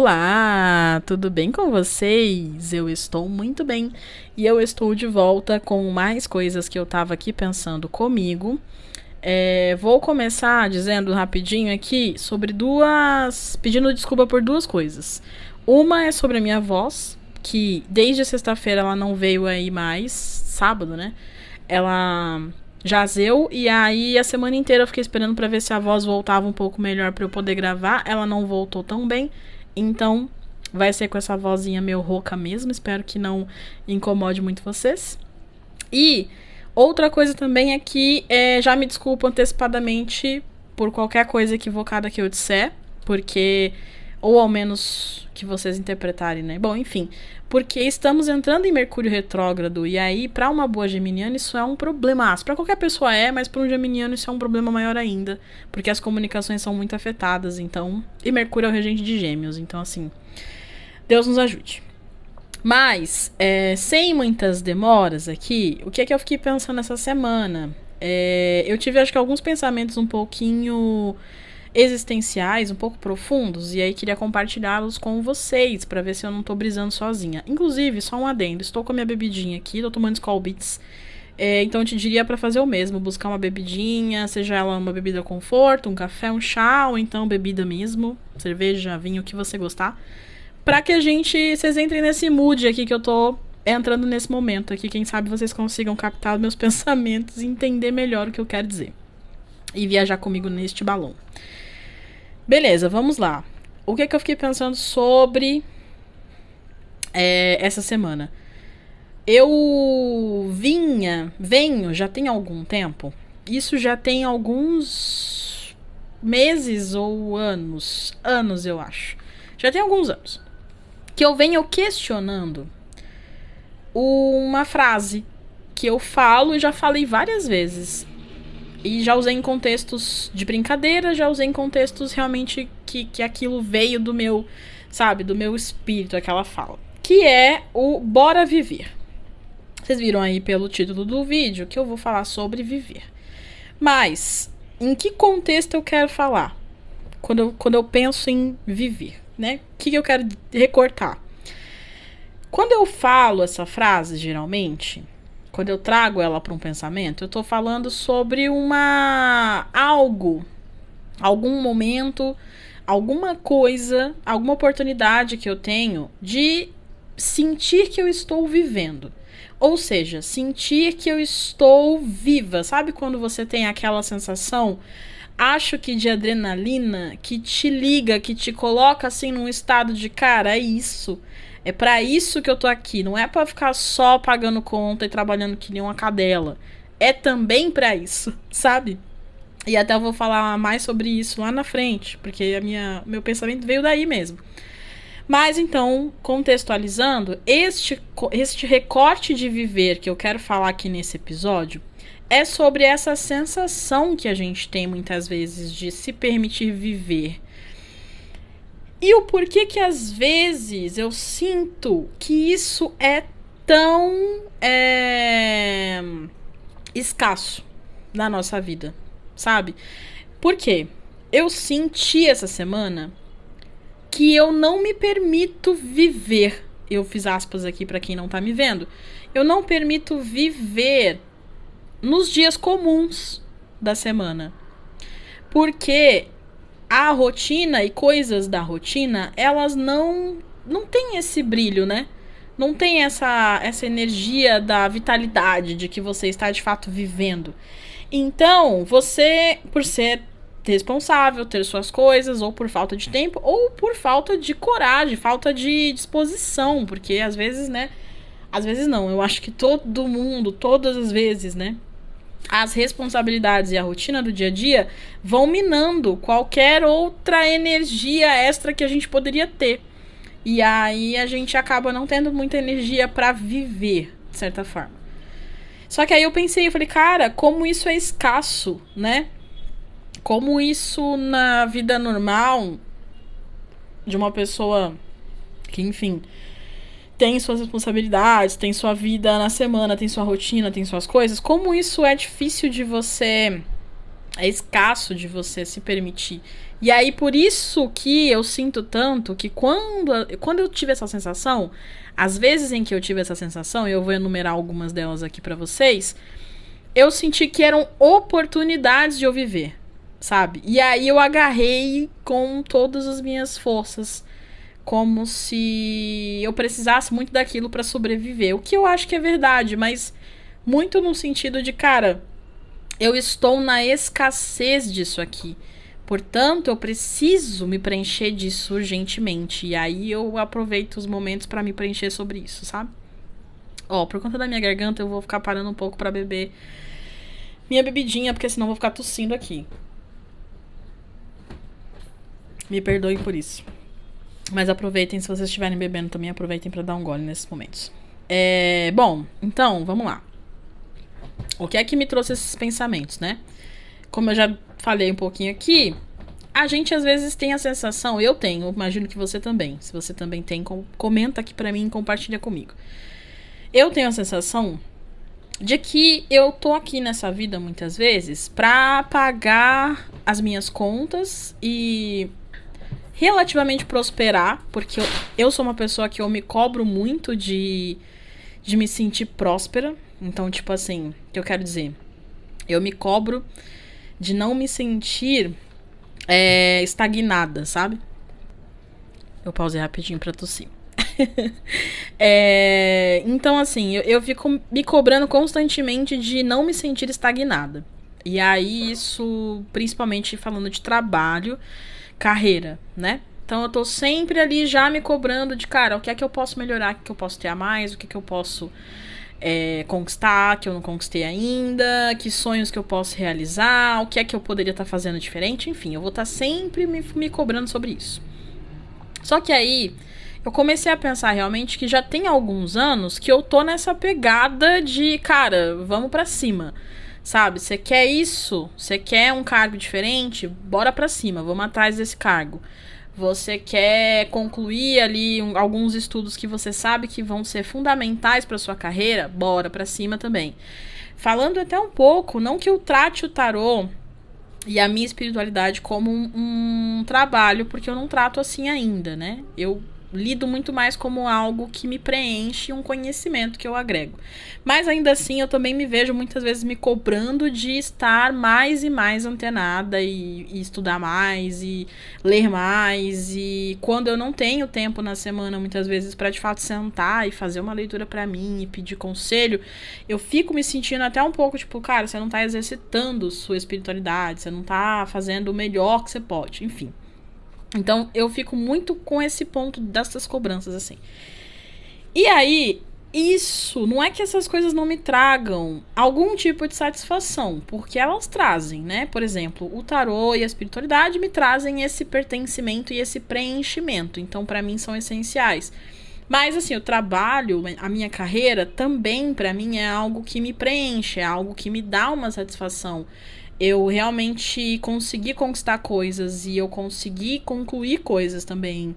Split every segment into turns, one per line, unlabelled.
Olá, tudo bem com vocês? Eu estou muito bem e eu estou de volta com mais coisas que eu tava aqui pensando comigo. Vou começar dizendo rapidinho aqui sobre pedindo desculpa por duas coisas. Uma é sobre a minha voz, que desde sexta-feira ela não veio aí mais, sábado, né? Ela jazeu e aí a semana inteira eu fiquei esperando pra ver se a voz voltava um pouco melhor pra eu poder gravar. Ela não voltou tão bem. Então, vai ser com essa vozinha meio rouca mesmo. Espero que não incomode muito vocês. E outra coisa também é que já me desculpo antecipadamente por qualquer coisa equivocada que eu disser. Porque, ou ao menos que vocês interpretarem, né? Bom, enfim. Porque estamos entrando em Mercúrio retrógrado. E aí, pra uma boa geminiana, isso é um problema. Pra qualquer pessoa mas pra um geminiano isso é um problema maior ainda. Porque as comunicações são muito afetadas, então... E Mercúrio é o regente de Gêmeos, então assim... Deus nos ajude. Mas, sem muitas demoras aqui, o que é que eu fiquei pensando essa semana? Eu tive, acho que, alguns pensamentos um pouquinho... existenciais, um pouco profundos, e aí queria compartilhá-los com vocês, pra ver se eu não tô brisando sozinha. Inclusive, só um adendo, estou com a minha bebidinha aqui, tô tomando Skol Beats, então eu te diria pra fazer o mesmo, buscar uma bebidinha, seja ela uma bebida conforto, um café, um chá, ou então bebida mesmo, cerveja, vinho, o que você gostar, pra que vocês entrem nesse mood aqui que eu tô entrando nesse momento aqui, quem sabe vocês consigam captar os meus pensamentos e entender melhor o que eu quero dizer. E viajar comigo neste balão. Beleza, vamos lá. O que eu fiquei pensando sobre essa semana? Eu venho, já tem algum tempo. Isso já tem alguns meses ou anos. Anos, eu acho. Já tem alguns anos. Que eu venho questionando uma frase que eu falo e já falei várias vezes. E já usei em contextos de brincadeira, já usei em contextos realmente que aquilo veio do meu, sabe, do meu espírito, aquela fala. Que é o Bora Viver. Vocês viram aí pelo título do vídeo que eu vou falar sobre viver. Mas, em que contexto eu quero falar? Quando eu penso em viver, né? O que eu quero recortar? Quando eu falo essa frase, geralmente... Quando eu trago ela para um pensamento, eu tô falando sobre algum momento, alguma coisa, alguma oportunidade que eu tenho de sentir que eu estou vivendo. Ou seja, sentir que eu estou viva. Sabe quando você tem aquela sensação, acho que de adrenalina, que te liga, que te coloca assim num estado de, cara, é isso. É pra isso que eu tô aqui. Não é pra ficar só pagando conta e trabalhando que nem uma cadela. É também pra isso, sabe? E até eu vou falar mais sobre isso lá na frente, porque meu pensamento veio daí mesmo. Mas então, contextualizando, este recorte de viver que eu quero falar aqui nesse episódio é sobre essa sensação que a gente tem muitas vezes de se permitir viver. E o porquê que às vezes eu sinto que isso é tão escasso na nossa vida, sabe? Por quê? Eu senti essa semana que eu não me permito viver. Eu fiz aspas aqui pra quem não tá me vendo. Eu não permito viver nos dias comuns da semana. Porque a rotina e coisas da rotina, elas não têm esse brilho, né? Não tem essa energia da vitalidade de que você está de fato vivendo. Então, você, por ser responsável, ter suas coisas, ou por falta de tempo, ou por falta de coragem, falta de disposição, porque às vezes, né? Às vezes não, eu acho que todo mundo, todas as vezes, né? As responsabilidades e a rotina do dia a dia vão minando qualquer outra energia extra que a gente poderia ter. E aí a gente acaba não tendo muita energia pra viver, de certa forma. Só que aí eu falei, cara, como isso é escasso, né? Como isso na vida normal de uma pessoa que, enfim, tem suas responsabilidades, tem sua vida na semana, tem sua rotina, tem suas coisas. Como isso é difícil de você É escasso de você se permitir. E aí, por isso que eu sinto tanto que quando eu tive essa sensação, às vezes em que eu tive essa sensação, e eu vou enumerar algumas delas aqui pra vocês, eu senti que eram oportunidades de eu viver, sabe? E aí eu agarrei com todas as minhas forças, como se eu precisasse muito daquilo pra sobreviver. O que eu acho que é verdade, mas muito no sentido de, cara, eu estou na escassez disso aqui. Portanto, eu preciso me preencher disso urgentemente. E aí eu aproveito os momentos pra me preencher sobre isso, sabe? Ó, por conta da minha garganta, eu vou ficar parando um pouco pra beber minha bebidinha, porque senão eu vou ficar tossindo aqui. Me perdoem por isso. Mas aproveitem, se vocês estiverem bebendo também, aproveitem pra dar um gole nesses momentos. Bom, então, vamos lá. O que é que me trouxe esses pensamentos, né? Como eu já falei um pouquinho aqui, a gente às vezes tem a sensação, eu tenho, imagino que você também. Se você também tem, comenta aqui pra mim e compartilha comigo. Eu tenho a sensação de que eu tô aqui nessa vida muitas vezes pra pagar as minhas contas e relativamente prosperar, porque eu sou uma pessoa que eu me cobro muito de me sentir próspera. Então, tipo assim, o que eu quero dizer? Eu me cobro de não me sentir estagnada, sabe? Eu pausei rapidinho pra tossir. Então, assim, eu fico me cobrando constantemente de não me sentir estagnada. E aí, isso, principalmente falando de trabalho, carreira, né? Então, eu tô sempre ali já me cobrando de, cara, o que é que eu posso melhorar, o que é que eu posso ter a mais, o que é que eu posso conquistar, que eu não conquistei ainda, que sonhos que eu posso realizar, o que é que eu poderia estar fazendo diferente, enfim, eu vou estar sempre me cobrando sobre isso. Só que aí, eu comecei a pensar realmente que já tem alguns anos que eu tô nessa pegada de, cara, vamos pra cima, sabe? Você quer isso? Você quer um cargo diferente? Bora pra cima, vamos atrás desse cargo. Você quer concluir ali alguns estudos que você sabe que vão ser fundamentais para sua carreira? Bora pra cima também. Falando até um pouco, não que eu trate o tarô e a minha espiritualidade como um trabalho, porque eu não trato assim ainda, né? Eu lido muito mais como algo que me preenche, um conhecimento que eu agrego. Mas ainda assim, eu também me vejo muitas vezes me cobrando de estar mais e mais antenada e estudar mais e ler mais. E quando eu não tenho tempo na semana, muitas vezes, para de fato sentar e fazer uma leitura para mim e pedir conselho, eu fico me sentindo até um pouco tipo, cara, você não tá exercitando sua espiritualidade, você não tá fazendo o melhor que você pode, enfim. Então, eu fico muito com esse ponto dessas cobranças, assim. E aí, isso, não é que essas coisas não me tragam algum tipo de satisfação, porque elas trazem, né? Por exemplo, o tarô e a espiritualidade me trazem esse pertencimento e esse preenchimento. Então, pra mim, são essenciais. Mas, assim, o trabalho, a minha carreira, também, pra mim, é algo que me preenche, é algo que me dá uma satisfação. Eu realmente consegui conquistar coisas e eu consegui concluir coisas também.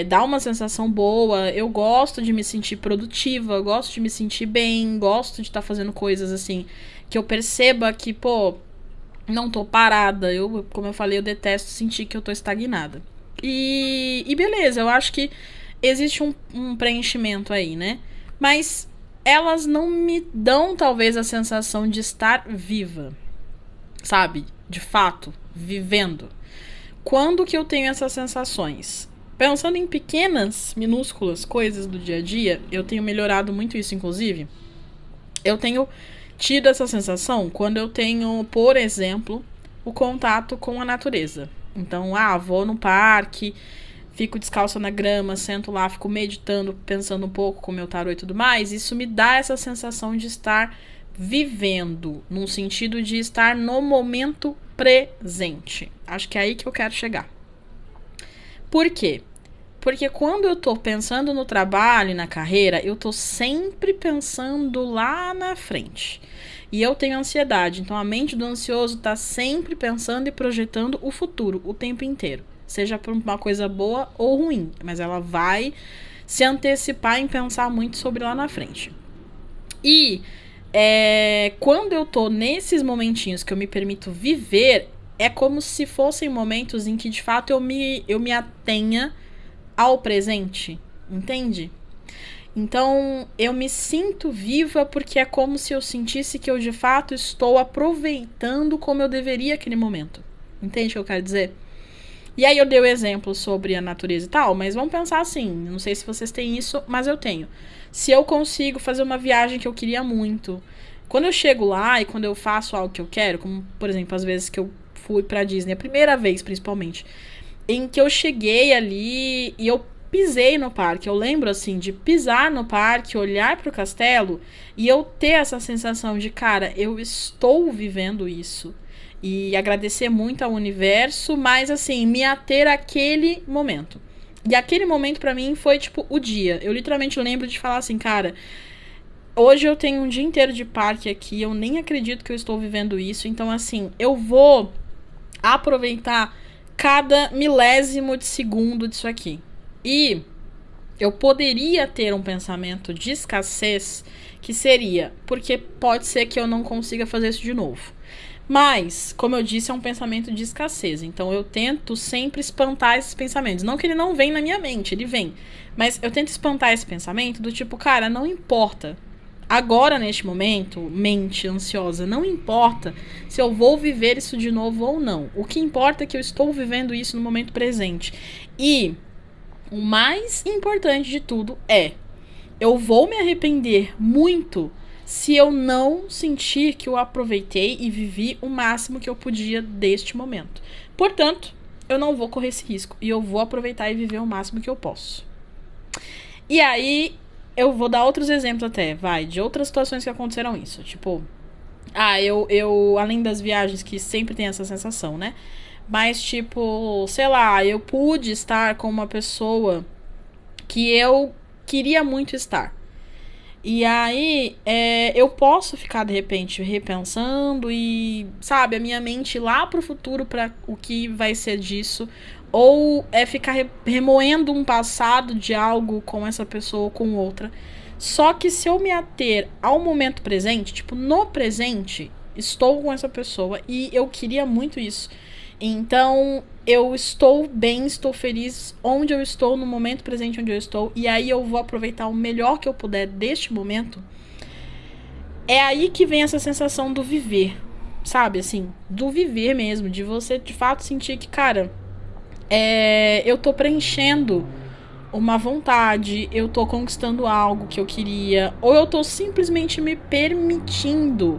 Dá uma sensação boa. Eu gosto de me sentir produtiva, eu gosto de me sentir bem, gosto de estar fazendo coisas assim que eu perceba que, pô, não tô parada. Como eu falei, eu detesto sentir que eu tô estagnada. E beleza, eu acho que existe um preenchimento aí, né? Mas elas não me dão, talvez, a sensação de estar viva. Sabe? De fato, vivendo. Quando que eu tenho essas sensações? Pensando em pequenas, minúsculas coisas do dia a dia, eu tenho melhorado muito isso, inclusive. Eu tenho tido essa sensação quando eu tenho, por exemplo, o contato com a natureza. Então, vou no parque, fico descalça na grama, sento lá, fico meditando, pensando um pouco com o meu tarô e tudo mais. Isso me dá essa sensação de estar vivendo, num sentido de estar no momento presente. Acho que é aí que eu quero chegar. Por quê? Porque quando eu tô pensando no trabalho e na carreira, eu tô sempre pensando lá na frente. E eu tenho ansiedade, então a mente do ansioso tá sempre pensando e projetando o futuro o tempo inteiro. Seja por uma coisa boa ou ruim, mas ela vai se antecipar em pensar muito sobre lá na frente. E Quando eu tô nesses momentinhos que eu me permito viver, é como se fossem momentos em que de fato eu me atenha ao presente, entende? Então eu me sinto viva porque é como se eu sentisse que eu de fato estou aproveitando como eu deveria aquele momento. Entende o que eu quero dizer? E aí eu dei o exemplo sobre a natureza e tal, mas vamos pensar assim, não sei se vocês têm isso, mas eu tenho. Se eu consigo fazer uma viagem que eu queria muito, quando eu chego lá e quando eu faço algo que eu quero, como por exemplo as vezes que eu fui pra Disney, a primeira vez principalmente, em que eu cheguei ali e eu pisei no parque. Eu lembro assim de pisar no parque, olhar pro castelo e eu ter essa sensação de, cara, eu estou vivendo isso. E agradecer muito ao universo, mas assim, me ater àquele momento. E aquele momento pra mim foi tipo o dia. Eu literalmente lembro de falar assim, cara, hoje eu tenho um dia inteiro de parque aqui, eu nem acredito que eu estou vivendo isso. Então assim, eu vou aproveitar cada milésimo de segundo disso aqui. E eu poderia ter um pensamento de escassez que seria, porque pode ser que eu não consiga fazer isso de novo. Mas, como eu disse, é um pensamento de escassez. Então eu tento sempre espantar esses pensamentos. Não que ele não vem na minha mente, ele vem. Mas eu tento espantar esse pensamento do tipo, cara, não importa. Agora, neste momento, mente ansiosa, não importa se eu vou viver isso de novo ou não. O que importa é que eu estou vivendo isso no momento presente. E o mais importante de tudo é, eu vou me arrepender muito se eu não sentir que eu aproveitei e vivi o máximo que eu podia deste momento. Portanto, eu não vou correr esse risco e eu vou aproveitar e viver o máximo que eu posso. E aí, eu vou dar outros exemplos até, de outras situações que aconteceram isso. Tipo, eu além das viagens que sempre tem essa sensação, né? Mas, tipo, sei lá, eu pude estar com uma pessoa que eu queria muito estar. E aí, eu posso ficar, de repente, repensando e, sabe, a minha mente ir lá pro futuro pra o que vai ser disso. Ou ficar remoendo um passado de algo com essa pessoa ou com outra. Só que se eu me ater ao momento presente, tipo, no presente, estou com essa pessoa e eu queria muito isso. Então, eu estou bem, estou feliz onde eu estou, no momento presente onde eu estou, e aí eu vou aproveitar o melhor que eu puder deste momento. É aí que vem essa sensação do viver, sabe, assim, do viver mesmo, de você de fato sentir que, cara, eu tô preenchendo uma vontade, eu tô conquistando algo que eu queria, ou eu tô simplesmente me permitindo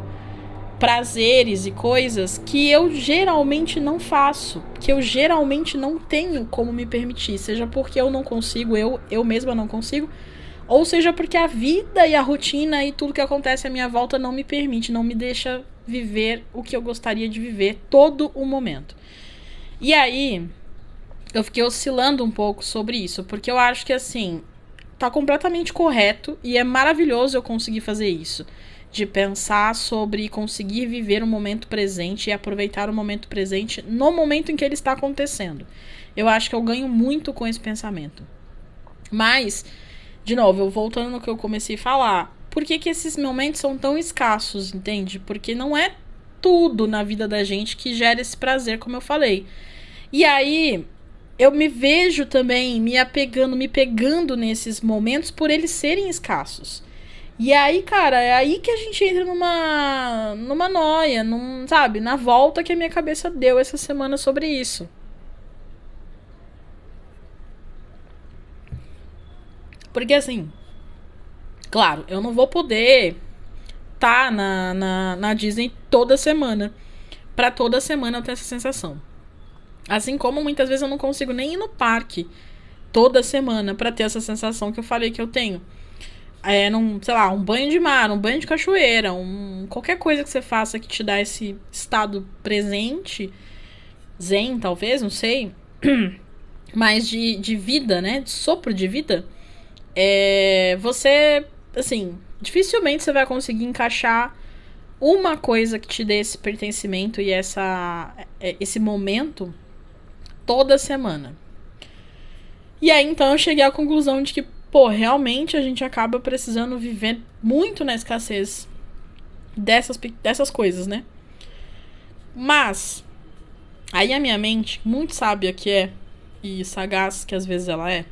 prazeres e coisas que eu geralmente não faço, que eu geralmente não tenho como me permitir, seja porque eu não consigo, eu mesma não consigo, ou seja porque a vida e a rotina e tudo que acontece à minha volta não me permite, não me deixa viver o que eu gostaria de viver todo o momento. E aí, eu fiquei oscilando um pouco sobre isso, porque eu acho que assim, tá completamente correto e é maravilhoso eu conseguir fazer isso. De pensar sobre conseguir viver o momento presente e aproveitar o momento presente no momento em que ele está acontecendo. Eu acho que eu ganho muito com esse pensamento. Mas, de novo, eu voltando no que eu comecei a falar, por que esses momentos são tão escassos, entende? Porque não é tudo na vida da gente que gera esse prazer, como eu falei. E aí, eu me vejo também me pegando nesses momentos por eles serem escassos. E aí, cara, é aí que a gente entra numa noia, sabe, na volta que a minha cabeça deu essa semana sobre isso. Porque assim, claro, eu não vou poder tá na Disney toda semana. Pra toda semana eu ter essa sensação. Assim como muitas vezes eu não consigo nem ir no parque toda semana pra ter essa sensação que eu falei que eu tenho. Sei lá, um banho de mar, um banho de cachoeira, qualquer coisa que você faça que te dá esse estado presente, zen talvez, não sei, mas de vida, né, de sopro de vida, você, assim, dificilmente você vai conseguir encaixar uma coisa que te dê esse pertencimento e esse momento toda semana. E aí, então, eu cheguei à conclusão de que, pô, realmente a gente acaba precisando viver muito na escassez dessas coisas, né? Mas, aí a minha mente, muito sábia que é, e sagaz que às vezes ela é,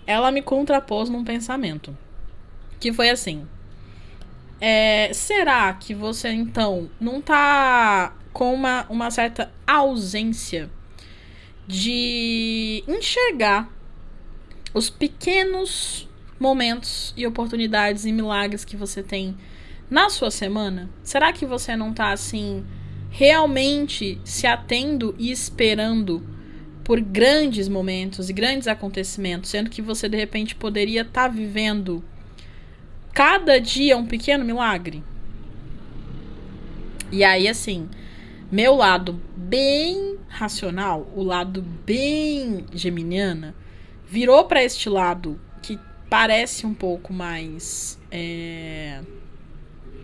ela me contrapôs num pensamento. Que foi assim: será que você então não tá com uma certa ausência de enxergar os pequenos momentos e oportunidades e milagres que você tem na sua semana? Será que você não tá assim realmente se atendo e esperando por grandes momentos e grandes acontecimentos, sendo que você de repente poderia estar vivendo cada dia um pequeno milagre? E aí, assim, meu lado bem racional, o lado bem geminiana, virou para este lado que parece um pouco mais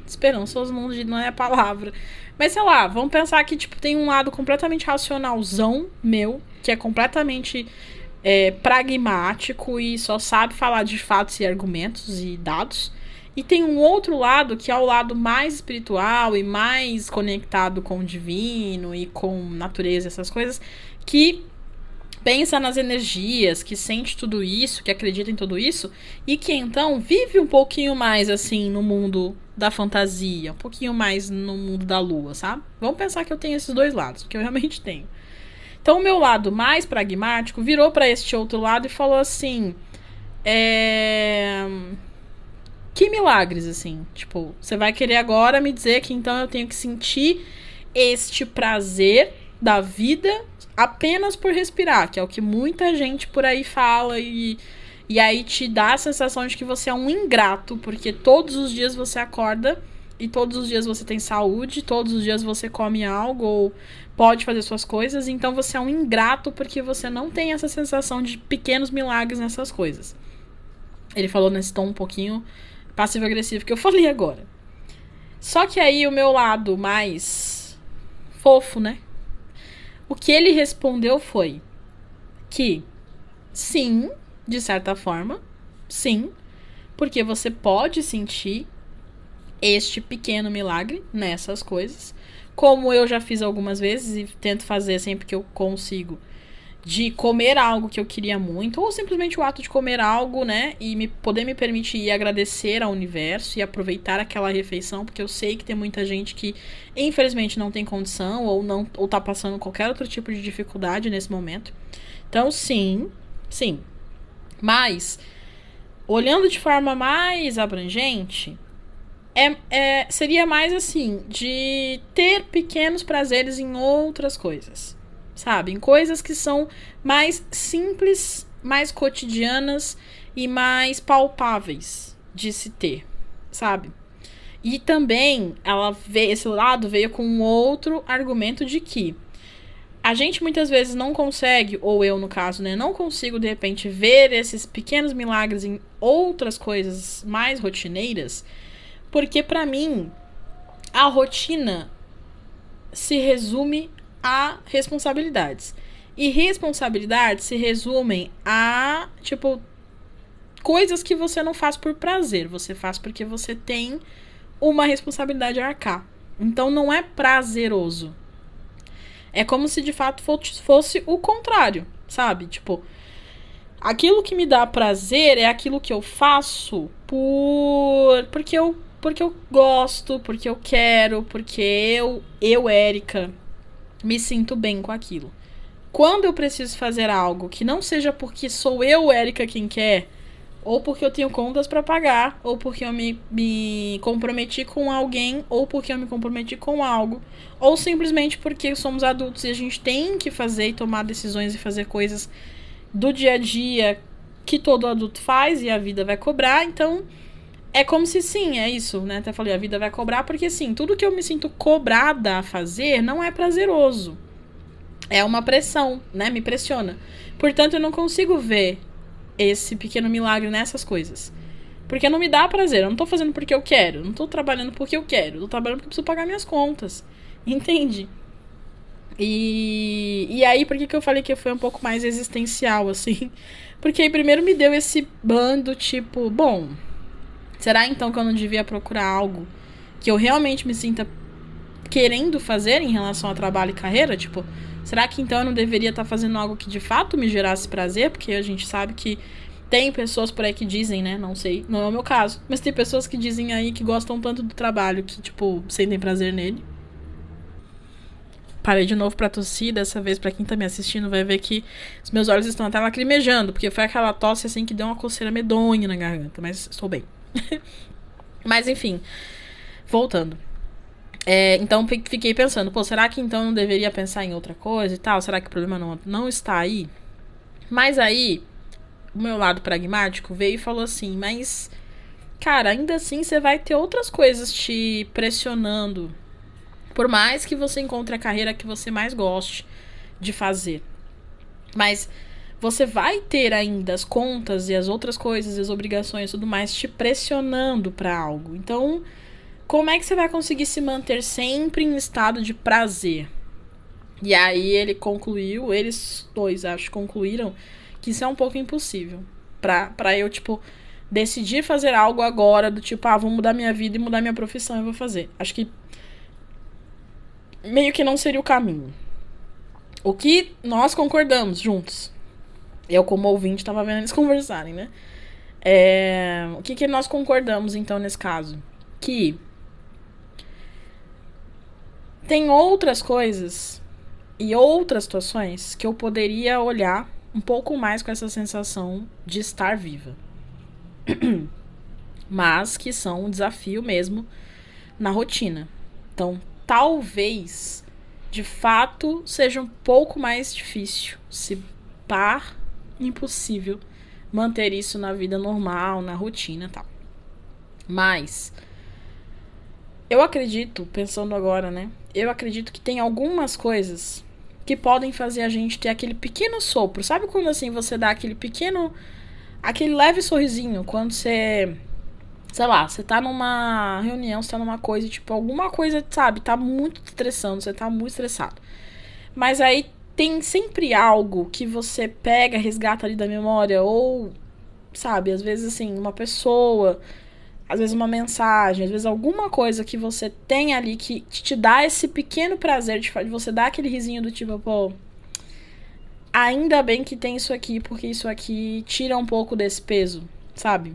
esperançoso, não é a palavra, mas sei lá, vamos pensar que tipo tem um lado completamente racionalzão meu, que é completamente pragmático e só sabe falar de fatos e argumentos e dados. E tem um outro lado que é o lado mais espiritual e mais conectado com o divino e com natureza, essas coisas, que pensa nas energias, que sente tudo isso, que acredita em tudo isso, e que então vive um pouquinho mais assim no mundo da fantasia, um pouquinho mais no mundo da lua, sabe? Vamos pensar que eu tenho esses dois lados, porque eu realmente tenho. Então o meu lado mais pragmático virou para este outro lado e falou assim: que milagres, assim. Tipo, você vai querer agora me dizer que então eu tenho que sentir este prazer da vida apenas por respirar, que é o que muita gente por aí fala e aí te dá a sensação de que você é um ingrato, porque todos os dias você acorda e todos os dias você tem saúde, todos os dias você come algo ou pode fazer suas coisas, então você é um ingrato porque você não tem essa sensação de pequenos milagres nessas coisas. Ele falou nesse tom um pouquinho passivo-agressivo que eu falei agora. Só que aí o meu lado mais fofo, né? O que ele respondeu foi que sim, de certa forma, sim, porque você pode sentir este pequeno milagre nessas coisas, como eu já fiz algumas vezes e tento fazer sempre que eu consigo, de comer algo que eu queria muito, ou simplesmente o ato de comer algo, né, e poder me permitir agradecer ao universo e aproveitar aquela refeição, porque eu sei que tem muita gente que infelizmente não tem condição ou tá passando qualquer outro tipo de dificuldade nesse momento. Então sim, mas olhando de forma mais abrangente, seria mais assim, de ter pequenos prazeres em outras coisas, sabe? Em coisas que são mais simples, mais cotidianas e mais palpáveis de se ter, sabe? E também esse lado veio com um outro argumento de que a gente muitas vezes não consegue, ou eu no caso, né, não consigo de repente ver esses pequenos milagres em outras coisas mais rotineiras, porque pra mim a rotina se resume a responsabilidades. E responsabilidades se resumem a, tipo, coisas que você não faz por prazer, você faz porque você tem uma responsabilidade a arcar. Então não é prazeroso. É como se de fato fosse o contrário, sabe? Tipo, aquilo que me dá prazer é aquilo que eu faço porque eu gosto, porque eu quero, porque eu, Érica, me sinto bem com aquilo. Quando eu preciso fazer algo que não seja porque sou eu, Érica, quem quer, ou porque eu tenho contas para pagar, ou porque eu me comprometi com alguém, ou porque eu me comprometi com algo, ou simplesmente porque somos adultos e a gente tem que fazer e tomar decisões e fazer coisas do dia a dia que todo adulto faz e a vida vai cobrar, então é como se sim, é isso, né? Até falei, a vida vai cobrar, porque sim, tudo que eu me sinto cobrada a fazer não é prazeroso. É uma pressão, né? Me pressiona. Portanto, eu não consigo ver esse pequeno milagre nessas coisas. Porque não me dá prazer. Eu não tô fazendo porque eu quero. Eu não tô trabalhando porque eu quero. Eu tô trabalhando porque eu preciso pagar minhas contas. Entende? E aí, por que eu falei que foi um pouco mais existencial, assim? Porque aí primeiro me deu esse bando, tipo, bom, será então que eu não devia procurar algo que eu realmente me sinta querendo fazer em relação a trabalho e carreira, tipo, será que então eu não deveria estar fazendo algo que de fato me gerasse prazer? Porque a gente sabe que tem pessoas por aí que dizem, né? Não sei, não é o meu caso, mas tem pessoas que dizem aí que gostam tanto do trabalho que, tipo, sentem prazer nele. Parei de novo pra tossir, dessa vez pra quem tá me assistindo vai ver que os meus olhos estão até lacrimejando, porque foi aquela tosse assim que deu uma coceira medonha na garganta, mas estou bem. Mas enfim, voltando. Então fiquei pensando, pô, será que então não deveria pensar em outra coisa e tal? Será que o problema não está aí? Mas aí, o meu lado pragmático veio e falou assim, mas, cara, ainda assim você vai ter outras coisas te pressionando. Por mais que você encontre a carreira que você mais goste de fazer. Mas você vai ter ainda as contas e as outras coisas e as obrigações e tudo mais te pressionando para algo. Então, como é que você vai conseguir se manter sempre em estado de prazer? E aí ele concluiu, eles dois acho concluíram que isso é um pouco impossível. Pra eu, tipo, decidir fazer algo agora, do tipo, vou mudar minha vida e mudar minha profissão, eu vou fazer. Acho que meio que não seria o caminho. O que nós concordamos juntos. Eu, como ouvinte, tava vendo eles conversarem, né? O que nós concordamos, então, nesse caso? Que tem outras coisas e outras situações que eu poderia olhar um pouco mais com essa sensação de estar viva. Mas que são um desafio mesmo na rotina. Então, talvez, de fato, seja um pouco mais difícil, se pá, impossível, manter isso na vida normal, na rotina e tal. Mas eu acredito, pensando agora, né? Eu acredito que tem algumas coisas que podem fazer a gente ter aquele pequeno sopro. Sabe quando assim você dá aquele pequeno, aquele leve sorrisinho quando você, sei lá, você tá numa reunião, você tá numa coisa, tipo, alguma coisa, sabe, tá muito estressando, você tá muito estressado. Mas aí tem sempre algo que você pega, resgata ali da memória, ou, sabe, às vezes assim, uma pessoa, às vezes uma mensagem, às vezes alguma coisa que você tem ali que te dá esse pequeno prazer de você dar aquele risinho do tipo, pô, ainda bem que tem isso aqui, porque isso aqui tira um pouco desse peso, sabe?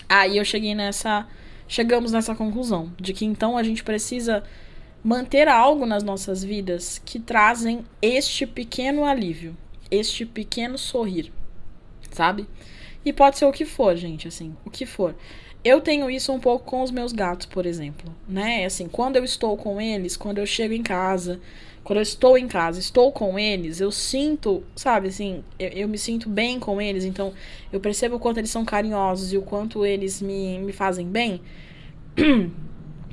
Aí eu chegamos nessa conclusão, de que então a gente precisa manter algo nas nossas vidas que trazem este pequeno alívio, este pequeno sorrir, sabe? E pode ser o que for, gente, assim, o que for. Eu tenho isso um pouco com os meus gatos, por exemplo, né? Assim, quando eu estou com eles, quando eu chego em casa, quando eu estou em casa, estou com eles, eu sinto, sabe, assim, eu me sinto bem com eles, então eu percebo o quanto eles são carinhosos e o quanto eles me fazem bem.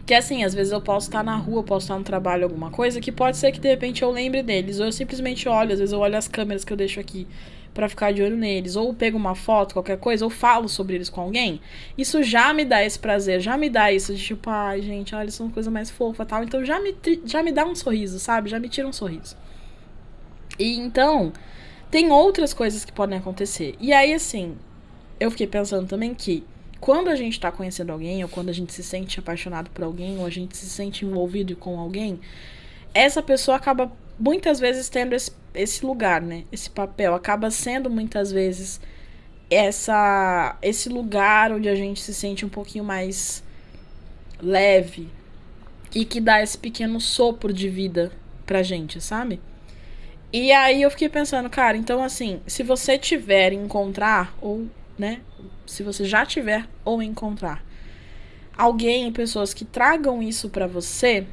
Que assim, às vezes eu posso estar na rua, eu posso estar no trabalho, alguma coisa, que pode ser que de repente eu lembre deles, ou eu simplesmente olho, às vezes eu olho as câmeras que eu deixo aqui pra ficar de olho neles, ou pego uma foto, qualquer coisa, ou falo sobre eles com alguém. Isso já me dá esse prazer, já me dá isso de tipo, ai gente, olha, eles são uma coisa mais fofa e tal, então já me dá um sorriso, sabe? Já me tira um sorriso. E então, tem outras coisas que podem acontecer. E aí, assim, eu fiquei pensando também que quando a gente tá conhecendo alguém, ou quando a gente se sente apaixonado por alguém, ou a gente se sente envolvido com alguém, essa pessoa acaba muitas vezes tendo esse lugar, né? Esse papel. Acaba sendo muitas vezes esse lugar onde a gente se sente um pouquinho mais leve e que dá esse pequeno sopro de vida pra gente, sabe? E aí eu fiquei pensando, cara, então assim, se você tiver encontrar, ou, né, se você já tiver ou encontrar alguém, pessoas que tragam isso pra você,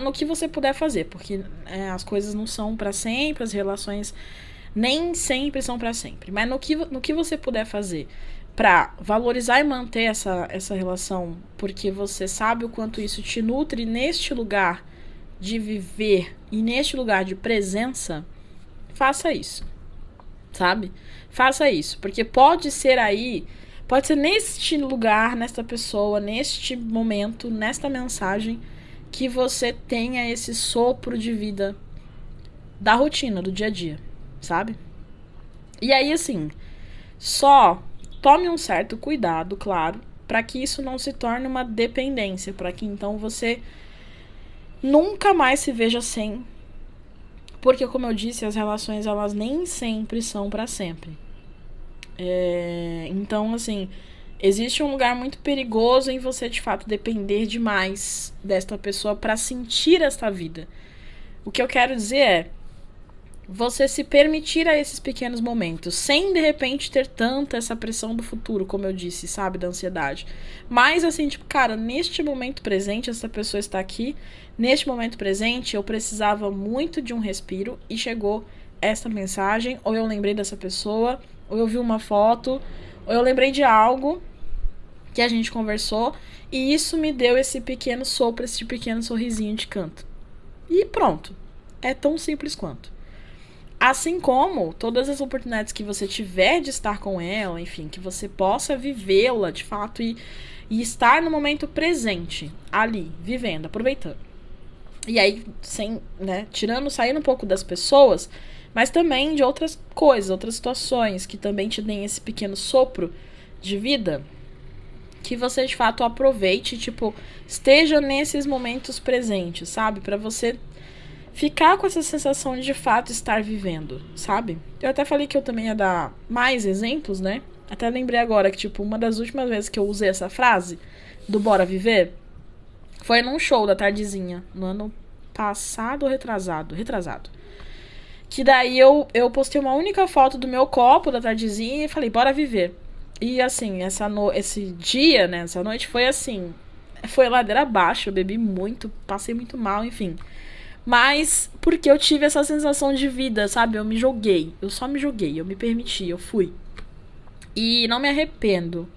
no que você puder fazer, porque as coisas não são pra sempre, as relações nem sempre são pra sempre, mas no que você puder fazer pra valorizar e manter essa relação, porque você sabe o quanto isso te nutre neste lugar de viver e neste lugar de presença, faça isso, sabe? Faça isso, porque pode ser neste lugar, nesta pessoa, neste momento, nesta mensagem, que você tenha esse sopro de vida da rotina, do dia a dia, sabe? E aí, assim, só tome um certo cuidado, claro, para que isso não se torne uma dependência, para que então você nunca mais se veja sem. Porque, como eu disse, as relações, elas nem sempre são para sempre. Então, assim, existe um lugar muito perigoso em você, de fato, depender demais desta pessoa para sentir esta vida. O que eu quero dizer é você se permitir a esses pequenos momentos, sem, de repente, ter tanta essa pressão do futuro, como eu disse, sabe, da ansiedade. Mas, assim, tipo, cara, neste momento presente, essa pessoa está aqui, neste momento presente, eu precisava muito de um respiro e chegou esta mensagem, ou eu lembrei dessa pessoa, ou eu vi uma foto, ou eu lembrei de algo que a gente conversou, e isso me deu esse pequeno sopro, esse pequeno sorrisinho de canto. E pronto. É tão simples quanto. Assim como todas as oportunidades que você tiver de estar com ela, enfim, que você possa vivê-la de fato e estar no momento presente, ali, vivendo, aproveitando. E aí, sem, né, saindo um pouco das pessoas, mas também de outras coisas, outras situações que também te deem esse pequeno sopro de vida, que você de fato aproveite, tipo, esteja nesses momentos presentes, sabe? Pra você ficar com essa sensação de fato estar vivendo, sabe? Eu até falei que eu também ia dar mais exemplos, né? Até lembrei agora que, tipo, uma das últimas vezes que eu usei essa frase do Bora Viver foi num show da Tardezinha, no ano passado ou retrasado. Que daí eu postei uma única foto do meu copo da Tardezinha e falei, bora viver. E assim, esse dia, né, essa noite foi assim, foi ladeira abaixo, eu bebi muito, passei muito mal, enfim. Mas porque eu tive essa sensação de vida, sabe? Eu só me joguei, eu me permiti, eu fui. E não me arrependo.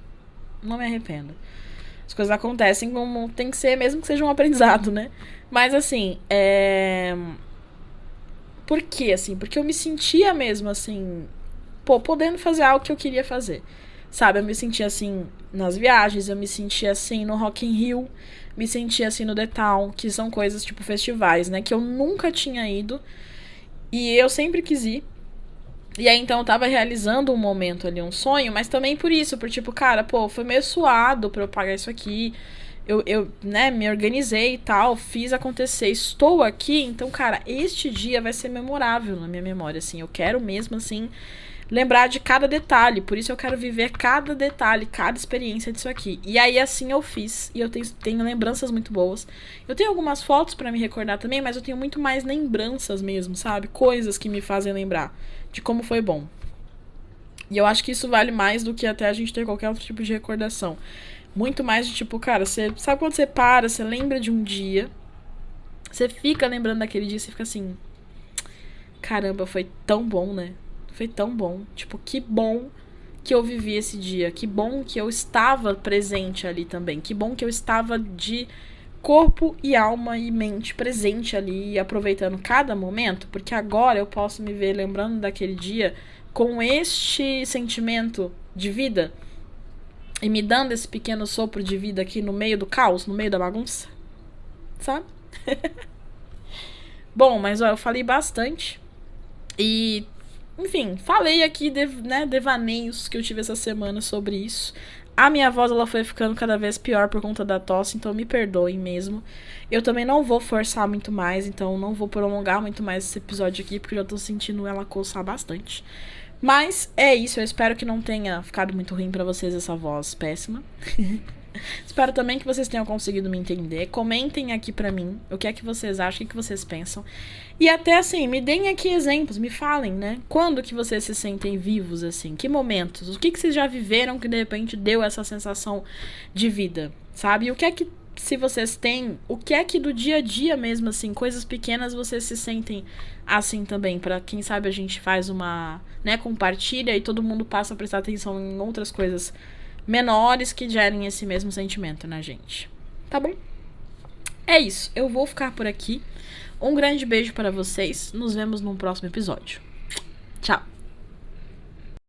As coisas acontecem como tem que ser, mesmo que seja um aprendizado, né? Mas assim, Por quê, assim? Porque eu me sentia mesmo, assim, podendo fazer algo que eu queria fazer. Sabe? Eu me sentia assim nas viagens, eu me sentia assim no Rock in Rio, me sentia assim no The Town, que são coisas tipo festivais, né? Que eu nunca tinha ido e eu sempre quis ir. E aí então eu tava realizando um momento ali, um sonho, mas também por isso, por tipo, cara, foi meio suado pra eu pagar isso aqui. Eu, né, me organizei e tal, fiz acontecer, estou aqui, então, cara, este dia vai ser memorável na minha memória, assim, eu quero mesmo, assim, lembrar de cada detalhe, por isso eu quero viver cada detalhe, cada experiência disso aqui. E aí assim eu fiz, e eu tenho lembranças muito boas. Eu tenho algumas fotos pra me recordar também, mas eu tenho muito mais lembranças mesmo, sabe? Coisas que me fazem lembrar de como foi bom. E eu acho que isso vale mais do que até a gente ter qualquer outro tipo de recordação. Muito mais de tipo, cara, você sabe quando você para, você lembra de um dia, você fica lembrando daquele dia, você fica assim, caramba, foi tão bom, né? Foi tão bom. Tipo, que bom que eu vivi esse dia. Que bom que eu estava presente ali também. Que bom que eu estava de corpo e alma e mente presente ali e aproveitando cada momento. Porque agora eu posso me ver lembrando daquele dia com este sentimento de vida e me dando esse pequeno sopro de vida aqui no meio do caos, no meio da bagunça. Sabe? Bom, mas ó, eu falei bastante. E enfim, falei aqui, né, devaneios que eu tive essa semana sobre isso. A minha voz, ela foi ficando cada vez pior por conta da tosse, então me perdoem mesmo. Eu também não vou forçar muito mais, então não vou prolongar muito mais esse episódio aqui, porque eu já tô sentindo ela coçar bastante. Mas é isso, eu espero que não tenha ficado muito ruim pra vocês essa voz péssima. Espero também que vocês tenham conseguido me entender. Comentem aqui pra mim o que é que vocês acham, o que vocês pensam. E até assim, me deem aqui exemplos, me falem, né? Quando que vocês se sentem vivos, assim? Que momentos? O que vocês já viveram que de repente deu essa sensação de vida, sabe? E o que é que, se vocês têm, o que é que do dia a dia mesmo, assim, coisas pequenas vocês se sentem assim também? Pra quem sabe a gente faz uma, né, compartilha e todo mundo passa a prestar atenção em outras coisas menores que gerem esse mesmo sentimento na gente. Tá bom? É isso. Eu vou ficar por aqui. Um grande beijo para vocês. Nos vemos num próximo episódio. Tchau.